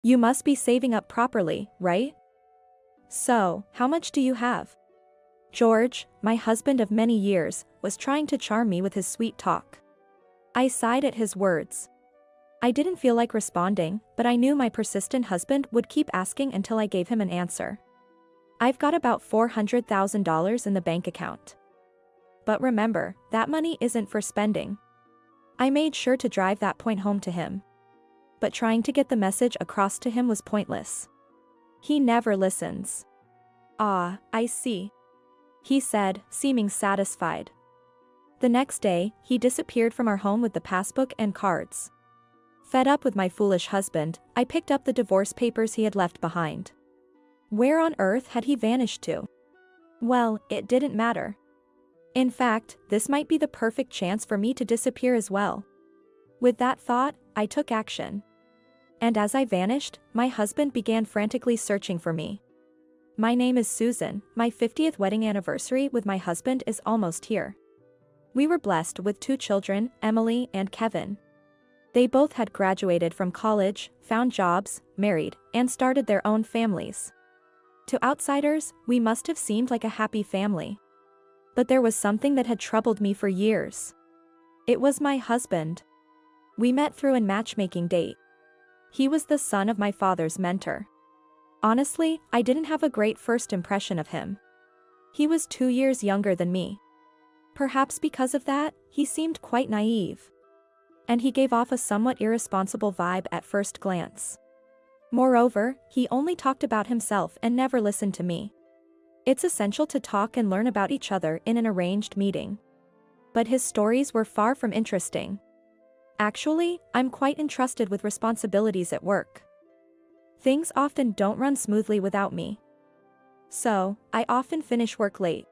You must be saving up properly, right? So, how much do you have? George, my husband of many years, was trying to charm me with his sweet talk. I sighed at his words. I didn't feel like responding, but I knew my persistent husband would keep asking until I gave him an answer. I've got about $400,000 in the bank account. But remember, that money isn't for spending. I made sure to drive that point home to him. But trying to get the message across to him was pointless. He never listens. Ah, I see, he said, seeming satisfied. The next day, he disappeared from our home with the passbook and cards. Fed up with my foolish husband, I picked up the divorce papers he had left behind. Where on earth had he vanished to? Well, it didn't matter. In fact, this might be the perfect chance for me to disappear as well. With that thought, I took action. And as I vanished, my husband began frantically searching for me. My name is Susan, my 50th wedding anniversary with my husband is almost here. We were blessed with 2 children, Emily and Kevin. They both had graduated from college, found jobs, married, and started their own families. To outsiders, we must have seemed like a happy family. But there was something that had troubled me for years. It was my husband. We met through a matchmaking date. He was the son of my father's mentor. Honestly, I didn't have a great first impression of him. He was 2 years younger than me. Perhaps because of that, he seemed quite naive. And he gave off a somewhat irresponsible vibe at first glance. Moreover, he only talked about himself and never listened to me. It's essential to talk and learn about each other in an arranged meeting. But his stories were far from interesting. Actually, I'm quite entrusted with responsibilities at work. Things often don't run smoothly without me. So, I often finish work late.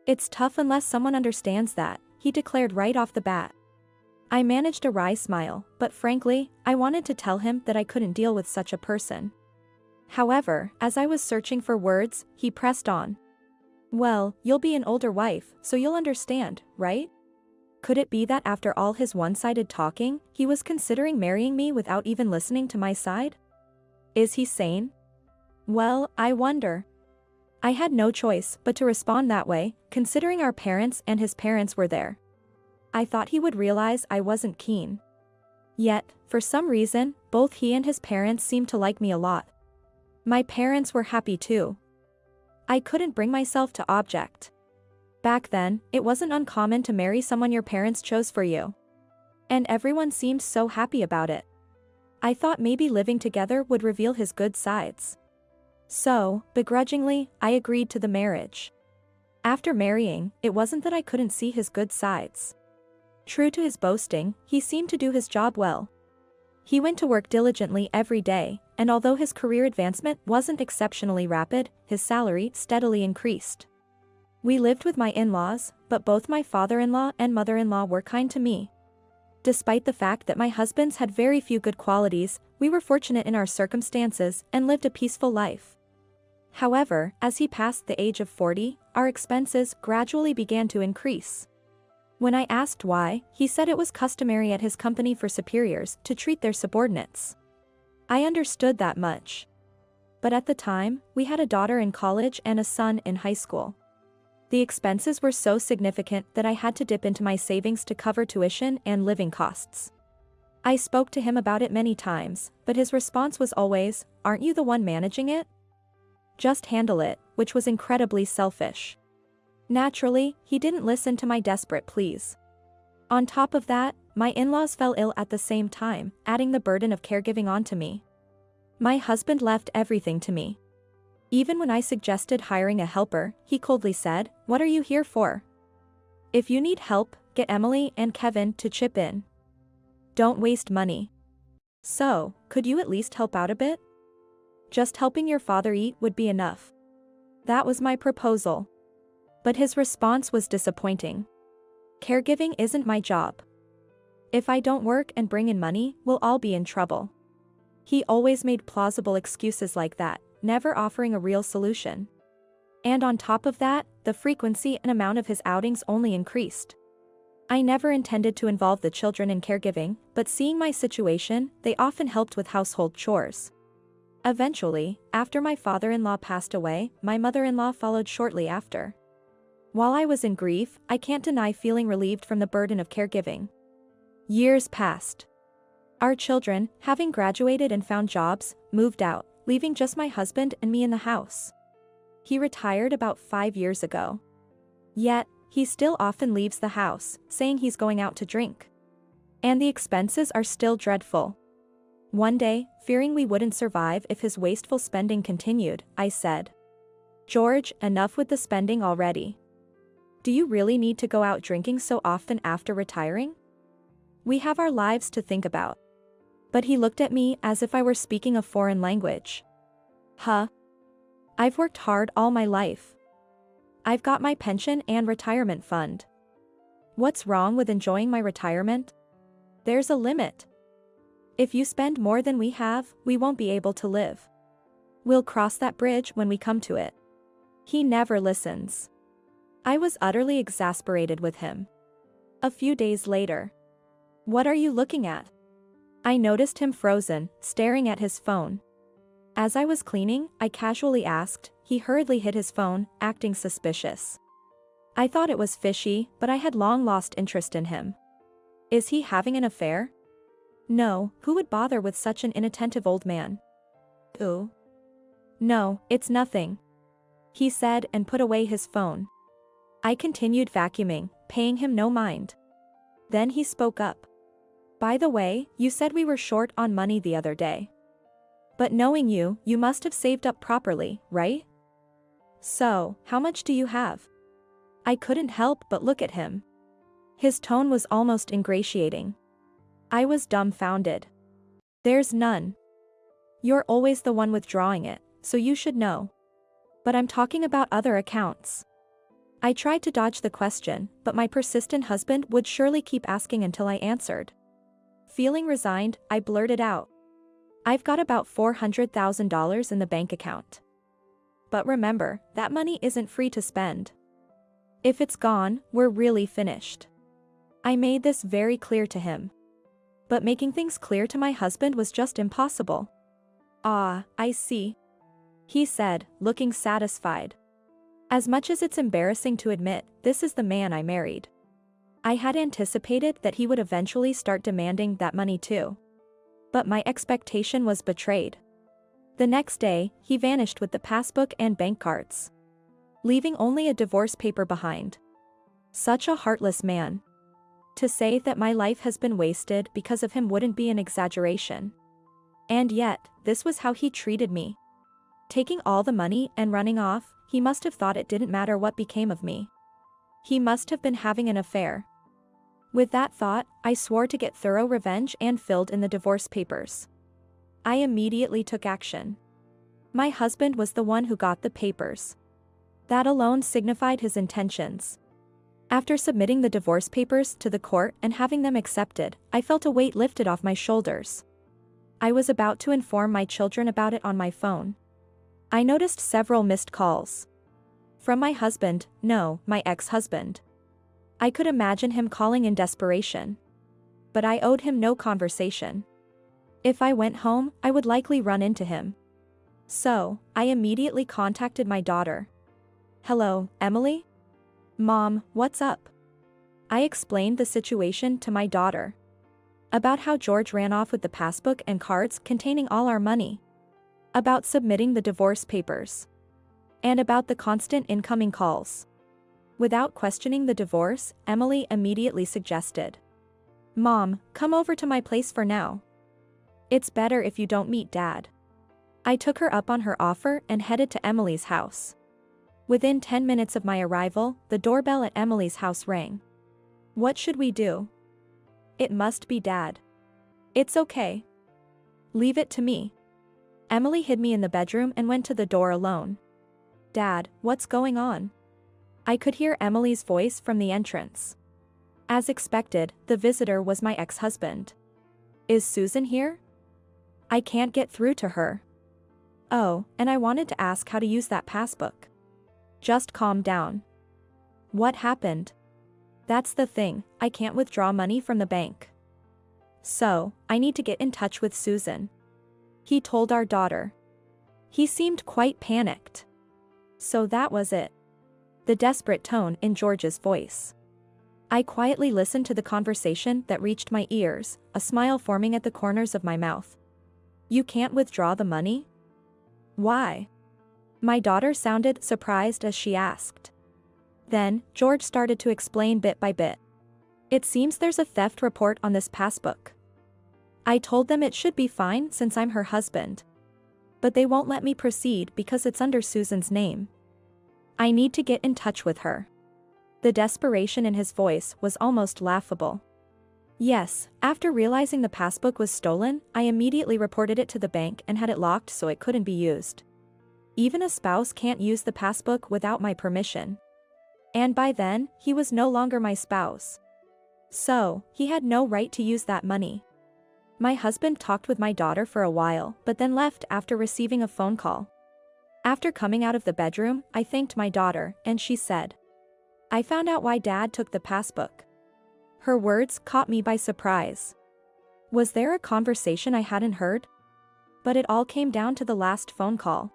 It's tough unless someone understands that, he declared right off the bat. I managed a wry smile, but frankly, I wanted to tell him that I couldn't deal with such a person. However, as I was searching for words, he pressed on. Well, you'll be an older wife, so you'll understand, right? Could it be that after all his one-sided talking, he was considering marrying me without even listening to my side? Is he sane? Well, I wonder. I had no choice but to respond that way, considering our parents and his parents were there. I thought he would realize I wasn't keen. Yet, for some reason, both he and his parents seemed to like me a lot. My parents were happy too. I couldn't bring myself to object. Back then, it wasn't uncommon to marry someone your parents chose for you. And everyone seemed so happy about it. I thought maybe living together would reveal his good sides. So, begrudgingly, I agreed to the marriage. After marrying, it wasn't that I couldn't see his good sides. True to his boasting, he seemed to do his job well. He went to work diligently every day, and although his career advancement wasn't exceptionally rapid, his salary steadily increased. We lived with my in-laws, but both my father-in-law and mother-in-law were kind to me. Despite the fact that my husbands had very few good qualities, we were fortunate in our circumstances and lived a peaceful life. However, as he passed the age of 40, our expenses gradually began to increase. When I asked why, he said it was customary at his company for superiors to treat their subordinates. I understood that much. But at the time, we had a daughter in college and a son in high school. The expenses were so significant that I had to dip into my savings to cover tuition and living costs. I spoke to him about it many times, but his response was always, "Aren't you the one managing it? Just handle it," which was incredibly selfish. Naturally, he didn't listen to my desperate pleas. On top of that, my in-laws fell ill at the same time, adding the burden of caregiving onto me. My husband left everything to me. Even when I suggested hiring a helper, he coldly said, "What are you here for? If you need help, get Emily and Kevin to chip in. Don't waste money. So, could you at least help out a bit? Just helping your father eat would be enough." That was my proposal. But his response was disappointing. "Caregiving isn't my job. If I don't work and bring in money, we'll all be in trouble." He always made plausible excuses like that, never offering a real solution. And on top of that, the frequency and amount of his outings only increased. I never intended to involve the children in caregiving, but seeing my situation, they often helped with household chores. Eventually, after my father-in-law passed away, my mother-in-law followed shortly after. While I was in grief, I can't deny feeling relieved from the burden of caregiving. Years passed. Our children, having graduated and found jobs, moved out, leaving just my husband and me in the house. He retired about 5 years ago. Yet, he still often leaves the house, saying he's going out to drink. And the expenses are still dreadful. One day, fearing we wouldn't survive if his wasteful spending continued, I said, "George, enough with the spending already. Do you really need to go out drinking so often after retiring? We have our lives to think about." But he looked at me as if I were speaking a foreign language. Huh? I've worked hard all my life. I've got my pension and retirement fund. What's wrong with enjoying my retirement? There's a limit. If you spend more than we have, we won't be able to live. We'll cross that bridge when we come to it. He never listens. I was utterly exasperated with him. A few days later. What are you looking at? I noticed him frozen, staring at his phone. As I was cleaning, I casually asked. He hurriedly hid his phone, acting suspicious. I thought it was fishy, but I had long lost interest in him. Is he having an affair? No, who would bother with such an inattentive old man? Ooh. No, it's nothing, he said and put away his phone. I continued vacuuming, paying him no mind. Then he spoke up. By the way, you said we were short on money the other day. But knowing you, you must have saved up properly, right? So, how much do you have? I couldn't help but look at him. His tone was almost ingratiating. I was dumbfounded. There's none. You're always the one withdrawing it, so you should know. But I'm talking about other accounts. I tried to dodge the question, but my persistent husband would surely keep asking until I answered. Feeling resigned, I blurted out. I've got about $400,000 in the bank account. But remember, that money isn't free to spend. If it's gone, we're really finished. I made this very clear to him. But making things clear to my husband was just impossible. Ah, I see, he said, looking satisfied. As much as it's embarrassing to admit, this is the man I married. I had anticipated that he would eventually start demanding that money too. But my expectation was betrayed. The next day, he vanished with the passbook and bank cards, leaving only a divorce paper behind. Such a heartless man. To say that my life has been wasted because of him wouldn't be an exaggeration. And yet, this was how he treated me. Taking all the money and running off, he must have thought it didn't matter what became of me. He must have been having an affair. With that thought, I swore to get thorough revenge and filled in the divorce papers. I immediately took action. My husband was the one who got the papers. That alone signified his intentions. After submitting the divorce papers to the court and having them accepted, I felt a weight lifted off my shoulders. I was about to inform my children about it on my phone. I noticed several missed calls. From my husband, no, my ex-husband. I could imagine him calling in desperation. But I owed him no conversation. If I went home, I would likely run into him. So, I immediately contacted my daughter. Hello, Emily? Mom, what's up? I explained the situation to my daughter. About how George ran off with the passbook and cards containing all our money. About submitting the divorce papers. And about the constant incoming calls. Without questioning the divorce, Emily immediately suggested, "Mom, come over to my place for now. It's better if you don't meet Dad." I took her up on her offer and headed to Emily's house. Within 10 minutes of my arrival, the doorbell at Emily's house rang. What should we do? It must be Dad. It's okay. Leave it to me. Emily hid me in the bedroom and went to the door alone. Dad, what's going on? I could hear Emily's voice from the entrance. As expected, the visitor was my ex-husband. Is Susan here? I can't get through to her. Oh, and I wanted to ask how to use that passbook. Just calm down. What happened? That's the thing, I can't withdraw money from the bank. So, I need to get in touch with Susan. He told our daughter. He seemed quite panicked. So that was it. The desperate tone in George's voice. I quietly listened to the conversation that reached my ears, a smile forming at the corners of my mouth. You can't withdraw the money? Why? My daughter sounded surprised as she asked. Then, George started to explain bit by bit. It seems there's a theft report on this passbook. I told them it should be fine since I'm her husband. But they won't let me proceed because it's under Susan's name. I need to get in touch with her. The desperation in his voice was almost laughable. Yes, after realizing the passbook was stolen, I immediately reported it to the bank and had it locked so it couldn't be used. Even a spouse can't use the passbook without my permission. And by then, he was no longer my spouse. So, he had no right to use that money. My husband talked with my daughter for a while, but then left after receiving a phone call. After coming out of the bedroom, I thanked my daughter, and she said, I found out why Dad took the passbook. Her words caught me by surprise. Was there a conversation I hadn't heard? But it all came down to the last phone call.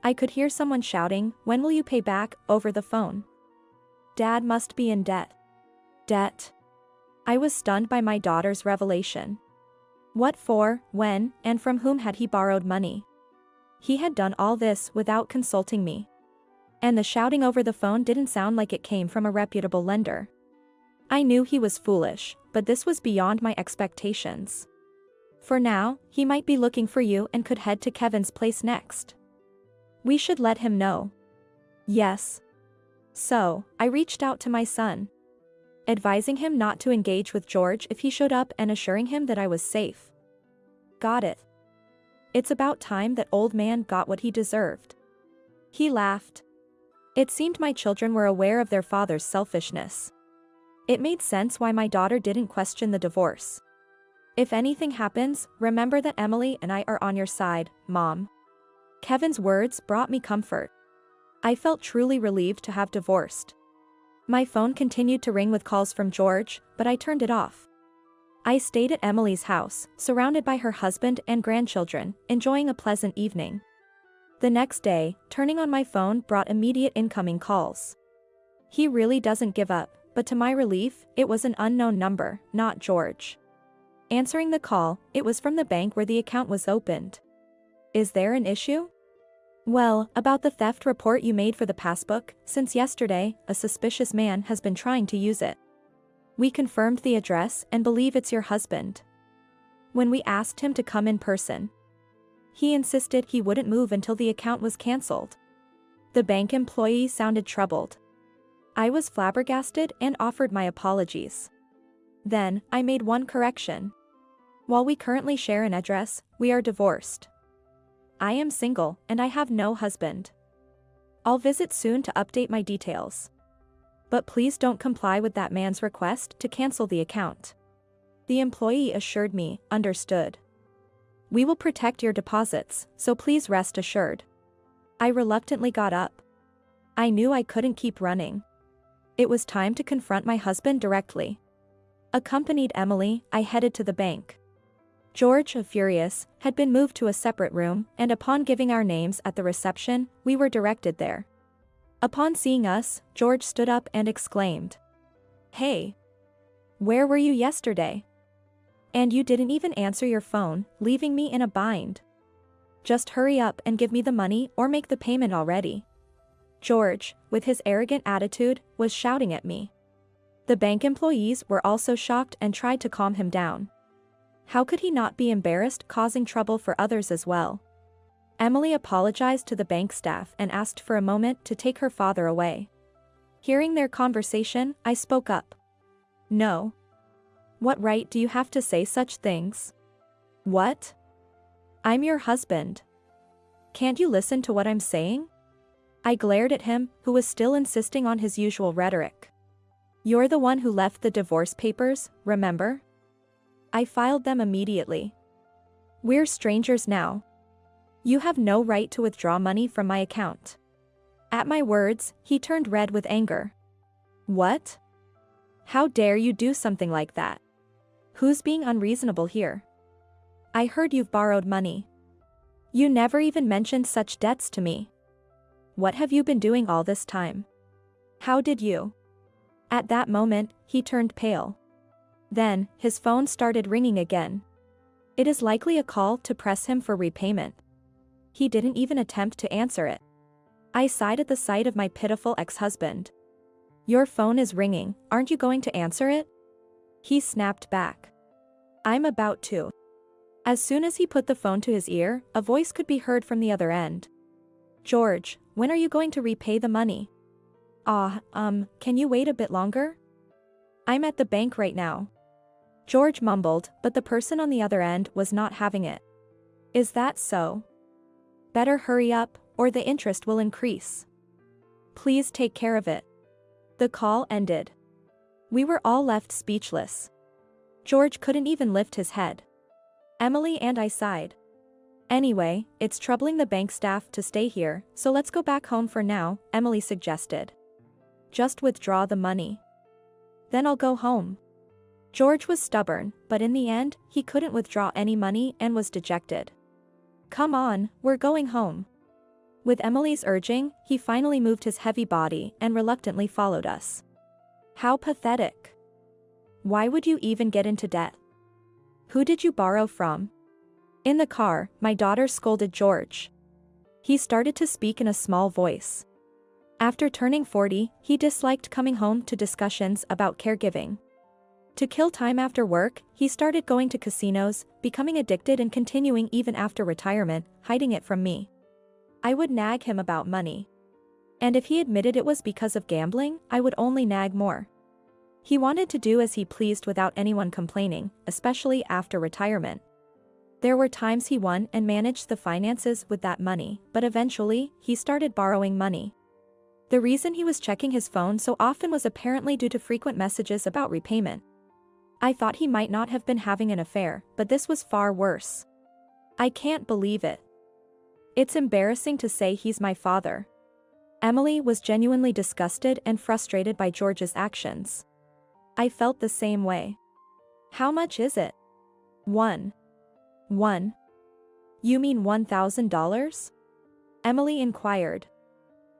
I could hear someone shouting, "When will you pay back?" over the phone. Dad must be in debt. Debt? I was stunned by my daughter's revelation. What for, when, and from whom had he borrowed money? He had done all this without consulting me. And the shouting over the phone didn't sound like it came from a reputable lender. I knew he was foolish, but this was beyond my expectations. For now, he might be looking for you and could head to Kevin's place next. We should let him know. Yes. So, I reached out to my son, advising him not to engage with George if he showed up and assuring him that I was safe. Got it. It's about time that old man got what he deserved. He laughed. It seemed my children were aware of their father's selfishness. It made sense why my daughter didn't question the divorce. If anything happens, remember that Emily and I are on your side, Mom. Kevin's words brought me comfort. I felt truly relieved to have divorced. My phone continued to ring with calls from George, but I turned it off. I stayed at Emily's house, surrounded by her husband and grandchildren, enjoying a pleasant evening. The next day, turning on my phone brought immediate incoming calls. He really doesn't give up, but to my relief, it was an unknown number, not George. Answering the call, it was from the bank where the account was opened. Is there an issue? Well, about the theft report you made for the passbook, since yesterday, a suspicious man has been trying to use it. We confirmed the address and believe it's your husband. When we asked him to come in person, he insisted he wouldn't move until the account was cancelled. The bank employee sounded troubled. I was flabbergasted and offered my apologies. Then, I made one correction. While we currently share an address, we are divorced. I am single, and I have no husband. I'll visit soon to update my details. But please don't comply with that man's request to cancel the account. The employee assured me, understood. We will protect your deposits, so please rest assured. I reluctantly got up. I knew I couldn't keep running. It was time to confront my husband directly. Accompanied Emily, I headed to the bank. George, furious, had been moved to a separate room, and upon giving our names at the reception, we were directed there. Upon seeing us, George stood up and exclaimed, "Hey! Where were you yesterday? And you didn't even answer your phone, leaving me in a bind. Just hurry up and give me the money or make the payment already." George, with his arrogant attitude, was shouting at me. The bank employees were also shocked and tried to calm him down. How could he not be embarrassed causing trouble for others as well? Emily apologized to the bank staff and asked for a moment to take her father away. Hearing their conversation, I spoke up. No. What right do you have to say such things? What? I'm your husband. Can't you listen to what I'm saying? I glared at him, who was still insisting on his usual rhetoric. You're the one who left the divorce papers, remember? I filed them immediately. We're strangers now. You have no right to withdraw money from my account. At my words, he turned red with anger. What? How dare you do something like that? Who's being unreasonable here? I heard you've borrowed money. You never even mentioned such debts to me. What have you been doing all this time? How did you? At that moment, he turned pale. Then, his phone started ringing again. It is likely a call to press him for repayment. He didn't even attempt to answer it. I sighed at the sight of my pitiful ex-husband. Your phone is ringing, aren't you going to answer it? He snapped back. I'm about to. As soon as he put the phone to his ear, a voice could be heard from the other end. George, when are you going to repay the money? Can you wait a bit longer? I'm at the bank right now. George mumbled, but the person on the other end was not having it. Is that so? Better hurry up, or the interest will increase. Please take care of it. The call ended. We were all left speechless. George couldn't even lift his head. Emily and I sighed. Anyway, it's troubling the bank staff to stay here, so let's go back home for now, Emily suggested. Just withdraw the money. Then I'll go home. George was stubborn, but in the end, he couldn't withdraw any money and was dejected. Come on, we're going home. With Emily's urging, he finally moved his heavy body and reluctantly followed us. How pathetic. Why would you even get into debt? Who did you borrow from? In the car, my daughter scolded George. He started to speak in a small voice. After turning 40, he disliked coming home to discussions about caregiving. To kill time after work, he started going to casinos, becoming addicted and continuing even after retirement, hiding it from me. I would nag him about money. And if he admitted it was because of gambling, I would only nag more. He wanted to do as he pleased without anyone complaining, especially after retirement. There were times he won and managed the finances with that money, but eventually, he started borrowing money. The reason he was checking his phone so often was apparently due to frequent messages about repayment. I thought he might not have been having an affair, but this was far worse. I can't believe it. It's embarrassing to say he's my father. Emily was genuinely disgusted and frustrated by George's actions. I felt the same way. How much is it? One. You mean $1,000? Emily inquired.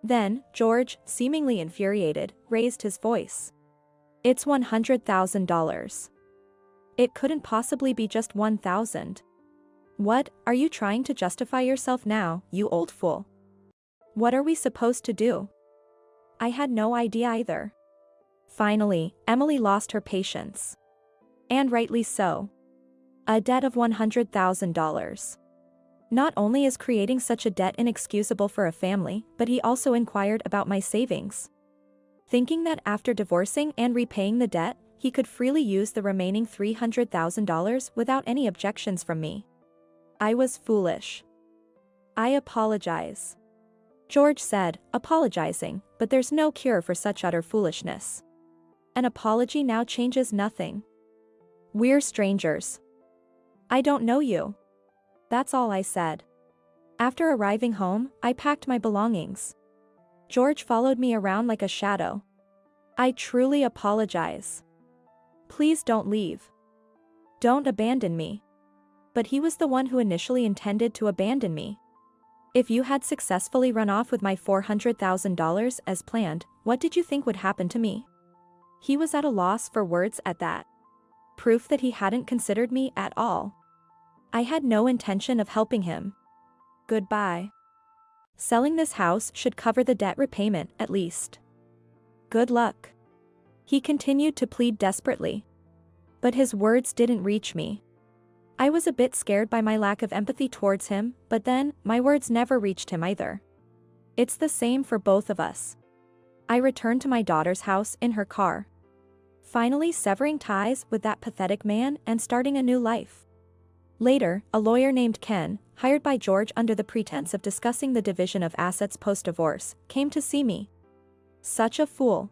Then, George, seemingly infuriated, raised his voice. It's $100,000. It couldn't possibly be just 1,000. What, are you trying to justify yourself now, you old fool? What are we supposed to do? I had no idea either. Finally, Emily lost her patience. And rightly so. A debt of $100,000. Not only is creating such a debt inexcusable for a family, but he also inquired about my savings. Thinking that after divorcing and repaying the debt, he could freely use the remaining $300,000 without any objections from me. I was foolish. I apologize. George said, apologizing, but there's no cure for such utter foolishness. An apology now changes nothing. We're strangers. I don't know you. That's all I said. After arriving home, I packed my belongings. George followed me around like a shadow. I truly apologize. Please don't leave. Don't abandon me. But he was the one who initially intended to abandon me. If you had successfully run off with my $400,000 as planned, what did you think would happen to me? He was at a loss for words at that. Proof that he hadn't considered me at all. I had no intention of helping him. Goodbye. Selling this house should cover the debt repayment, at least. Good luck. He continued to plead desperately. But his words didn't reach me. I was a bit scared by my lack of empathy towards him, but then, my words never reached him either. It's the same for both of us. I returned to my daughter's house in her car. Finally severing ties with that pathetic man and starting a new life. Later, a lawyer named Ken, hired by George under the pretense of discussing the division of assets post-divorce, came to see me. Such a fool.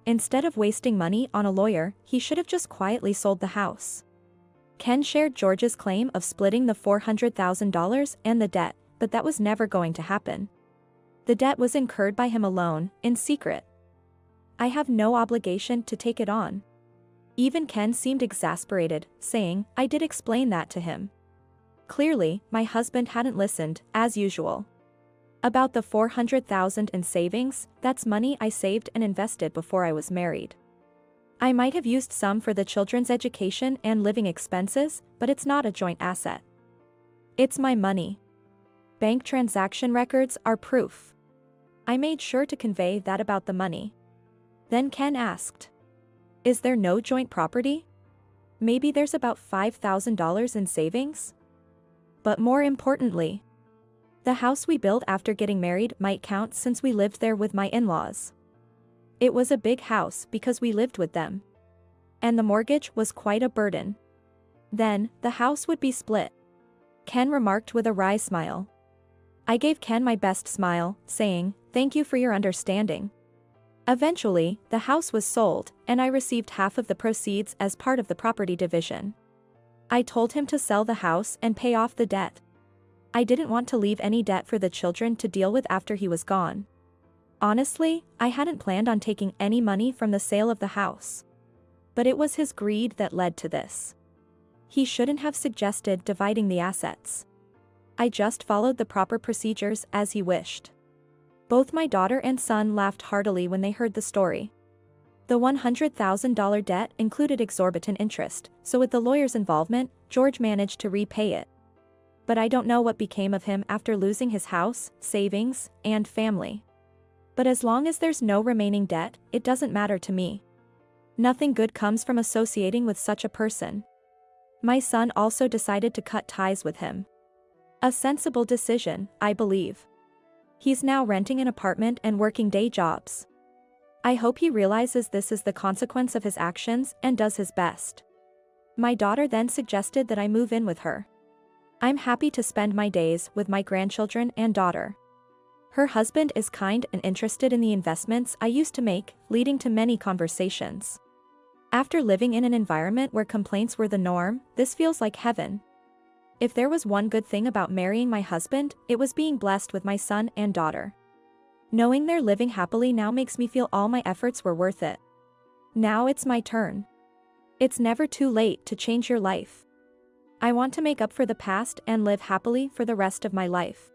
Instead of wasting money on a lawyer, he should have just quietly sold the house. Ken shared George's claim of splitting the $400,000 and the debt, but that was never going to happen. The debt was incurred by him alone, in secret. I have no obligation to take it on. Even Ken seemed exasperated, saying, I did explain that to him. Clearly, my husband hadn't listened, as usual. About the $400,000 in savings, that's money I saved and invested before I was married. I might have used some for the children's education and living expenses, but it's not a joint asset. It's my money. Bank transaction records are proof. I made sure to convey that about the money. Then Ken asked, "Is there no joint property? Maybe there's about $5,000 in savings?" But more importantly, the house we built after getting married might count since we lived there with my in-laws. It was a big house because we lived with them. And the mortgage was quite a burden. Then, the house would be split. Ken remarked with a wry smile. I gave Ken my best smile, saying, "Thank you for your understanding." Eventually, the house was sold, and I received half of the proceeds as part of the property division. I told him to sell the house and pay off the debt. I didn't want to leave any debt for the children to deal with after he was gone. Honestly, I hadn't planned on taking any money from the sale of the house. But it was his greed that led to this. He shouldn't have suggested dividing the assets. I just followed the proper procedures as he wished. Both my daughter and son laughed heartily when they heard the story. The $100,000 debt included exorbitant interest, so with the lawyer's involvement, George managed to repay it. But I don't know what became of him after losing his house, savings, and family. But as long as there's no remaining debt, it doesn't matter to me. Nothing good comes from associating with such a person. My son also decided to cut ties with him. A sensible decision, I believe. He's now renting an apartment and working day jobs. I hope he realizes this is the consequence of his actions and does his best. My daughter then suggested that I move in with her. I'm happy to spend my days with my grandchildren and daughter. Her husband is kind and interested in the investments I used to make, leading to many conversations. After living in an environment where complaints were the norm, this feels like heaven. If there was one good thing about marrying my husband, it was being blessed with my son and daughter. Knowing they're living happily now makes me feel all my efforts were worth it. Now it's my turn. It's never too late to change your life. I want to make up for the past and live happily for the rest of my life.